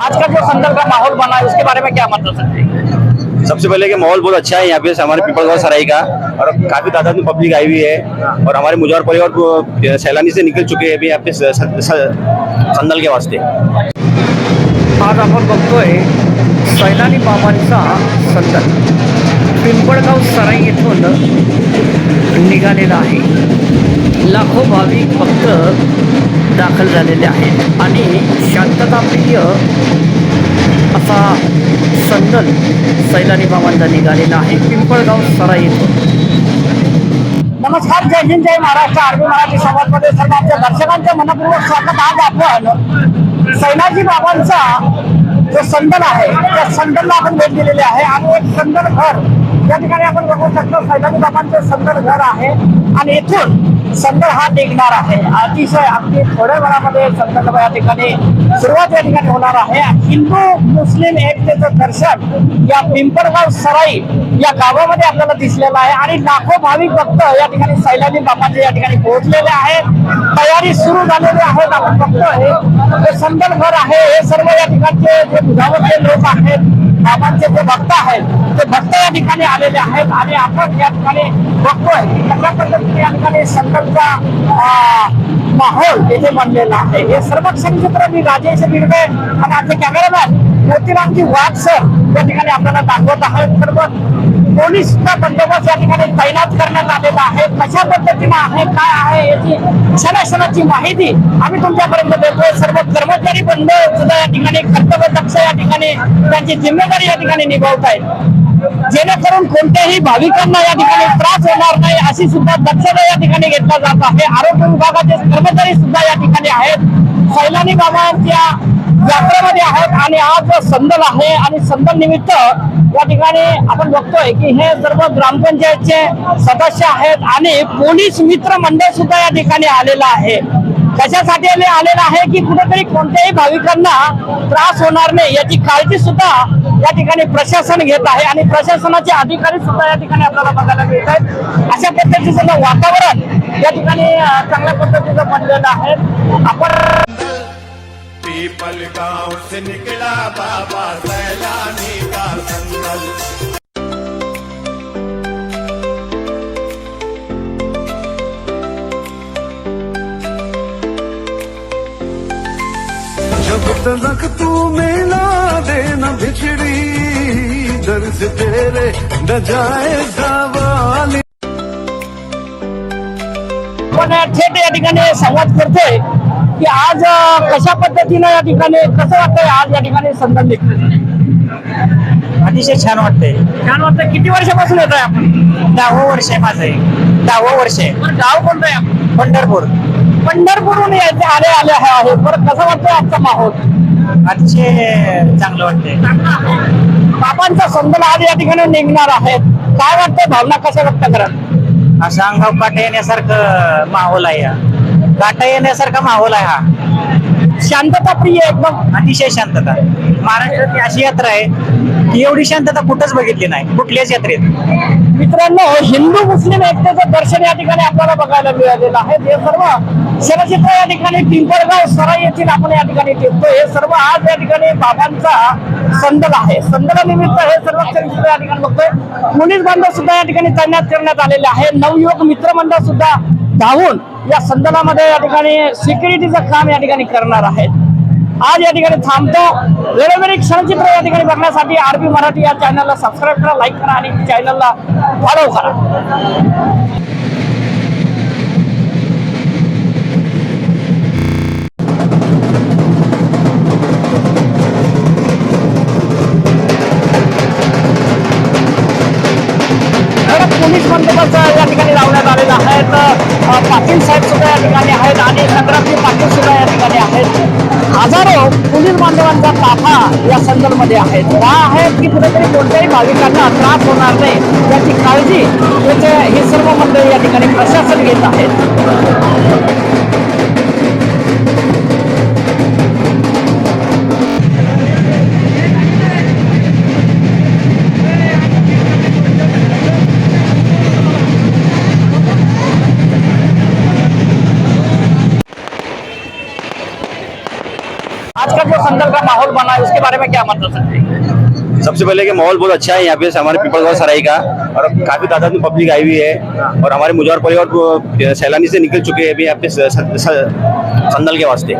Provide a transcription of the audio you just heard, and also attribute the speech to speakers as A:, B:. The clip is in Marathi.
A: आज का जो संदल का माहौल बना है उसके बारे में क्या मतलब सकते हैं?
B: सबसे पहले कि माहौल बहुत अच्छा है यहाँ पे हमारे पीपलगांव सराय का, और काफी तादाद में पब्लिक आई हुई है और हमारे मुजफ्फर परिवार सैलानी से निकल चुके हैं अभी यहाँ पे संदल के वास्ते।
A: आज आपण बघतोय सैलानी बाबांचा संदल पिंपळगाव सराई येथून निघालेला आहे। लाखो भाविक भक्त दाखल झालेले आहेत आणि शांतताप्रिय असा संदल सैलानी बाबांचा निघालेला आहे पिंपळगाव सराई येथून। नमस्कार, जय हिंद, जय महाराष्ट्र। आरबी मराठी संवादमध्ये सर्व आमच्या दर्शकांचे मनपूर्वक स्वागत। आज आपण सैलानी बाबांचा जो संदल आहे त्या संदलला आपण भेट दिलेली आहे आणि एक संदल घर या ठिकाणी आपण बघू शकतो। सैलानी बाबांचे संदल घर आहे आणि इथून संदल हा निघणार आहे। अतिशय अगदी थोड्या वेळामध्ये संदल या ठिकाणी सुरुवात या ठिकाणी होणार आहे। हिंदू मुस्लिम एकतेचं दर्शन या पिंपळगाव सराई या गावामध्ये आपल्याला दिसलेलं आहे आणि लाखो भाविक भक्त या ठिकाणी सैलानी बाबांचे या ठिकाणी पोहोचलेले आहेत। तयारी सुरू झालेली आहे। आपण बघतोय हे संदल घर आहे। हे सर्व या ठिकाणचे जे बुधावरचे लोक आहेत, बाबांचे जे भक्त आहेत ते भक्त या ठिकाणी आलेले आहेत आणि आपण या ठिकाणी बघतोय कशा पद्धतीने या ठिकाणी संदलचा माहोल इथे बनलेला आहे। हे सर्व क्षणचित्र मी राजेश बिर्वे आणि आमचे कॅमेरामॅन मोतीरामजी वाघ सर या ठिकाणी आपल्याला दाखवत आहेत। सर्व पोलीसचा बंदोबस्त या ठिकाणी तैनात करण्यात आलेला आहे। कशा पद्धतीने आहे, काय आहे याची क्षणाक्षणाची माहिती आम्ही तुमच्यापर्यंत देतोय। सर्व कर्मचारी बंद सुद्धा या ठिकाणी कर्तव्य दक्ष या ठिकाणी त्यांची जिम्मेदारी या ठिकाणी निभावत आहेत, जेणेकरून कोणत्याही भाविकांना या ठिकाणी त्रास होणार नाही अशी सुद्धा दक्षता या ठिकाणी घेतला जात आहे। आरोग्य विभागाचे कर्मचारी सुद्धा या ठिकाणी आहेत, सैलानी बाबांच्या यात्रेमध्ये आहेत आणि आज संदल आहे आणि संदल निमित्त या ठिकाणी आपण बघतोय की हे सर्व ग्रामपंचायतचे सदस्य आहेत आणि पोलीस मित्र मंडळ सुद्धा या ठिकाणी आलेला आहे। कशासाठी आलेला आहे की कुठेतरी कोणत्याही भाविकांना त्रास होणार नाही याची काळजी सुद्धा या ठिकाणी प्रशासन घेत आहे आणि प्रशासनाचे अधिकारी सुद्धा या ठिकाणी आपल्याला बघायला मिळत आहेत। अशा पद्धतीचं वातावरण या ठिकाणी चांगल्या पद्धतीचं बनलेलं आहे। आपण
C: पीपलगांव से निकला बाबा सैलानी का संदल।
D: जब तलक तू मिला देना बिछड़ी दर से तेरे न जाए सवाली।
A: पण थेट या ठिकाणी संवाद करतोय की आज कशा पद्धतीने या ठिकाणी कसं वाटतंय आज या ठिकाणी संदल निघतोय?
E: अतिशय छान वाटतंय।
A: छान वाटतंय। किती वर्षापासून येत आहे आपण?
E: 10वं वर्ष आहे माझं हे, 10वं वर्ष आहे।
A: बरं, गाव कोणतं आहे आपण?
E: पंढरपूर।
A: पंढरपूरहून यायचे आले आहे। बरं, कसं वाटतंय आजचा माहोल?
E: अतिशय चांगलं वाटतंय।
A: बाबांचा संदल आज या ठिकाणी निघणार आहे, काय वाटतंय, भावना कशा व्यक्त कराल?
E: असं अंगावर काटा येण्यासारखं माहोल आहे, काटा येण्यासारखा माहोल आहे हा।
A: शांतता प्रिय एकदम,
E: अतिशय शांतता। महाराष्ट्रातली अशी यात्रा आहे की एवढी शांतता कुठंच बघितली नाही, कुठल्याच यात्रेत।
A: मित्रांनो, हिंदू मुस्लिम एकतेचं दर्शन या ठिकाणी आपल्याला बघायला मिळालेलं आहे। हे सर्व क्षणचित्र या ठिकाणी पिंपळगाव सराई येथील आपण या ठिकाणी टिपतोय। हे सर्व आज या ठिकाणी बाबांचा संदल आहे। संदलानिमित्त हे सर्व क्षणचित्र या ठिकाणी बघतोय। पोलीस बांधव सुद्धा या ठिकाणी तैनात करण्यात आलेले आहे। नवयुवक मित्रमंडळ सुद्धा धावून या संदलामध्ये या ठिकाणी सिक्युरिटीचं काम या ठिकाणी करणार आहेत। आज या ठिकाणी थांबतो। वेळोवेळी क्षणचित्र या ठिकाणी बघण्यासाठी आरबी मराठी या चॅनलला सबस्क्राईब करा, लाईक करा आणि चॅनलला फॉलो करा। पोलीस बंदोबस्त या ठिकाणी लावण्यात आलेला आहे। पाटील साहेब सुद्धा या ठिकाणी आहेत आणि संग्रामजी पाटील सुद्धा या ठिकाणी आहेत। हजारो पोलीस बांधवांचा ताफा या संदलमध्ये आहे। का आहे की कुठेतरी कोणत्याही भाविकांना त्रास होणार नाही याची काळजी हे सर्व मंडळी या ठिकाणी प्रशासन घेत आहेत। आज का जो संदल का माहौल बना है, उसके बारे में क्या बता सकते हैं?
B: सबसे पहले कि माहौल बहुत अच्छा है यहाँ पे हमारे पीपलगांव सराय का, और काफी तादाद में पब्लिक आई हुई है, और हमारे मुजफ्फर परिवार सैलानी से निकल चुके हैं अभी यहाँ पे संदल के वास्ते।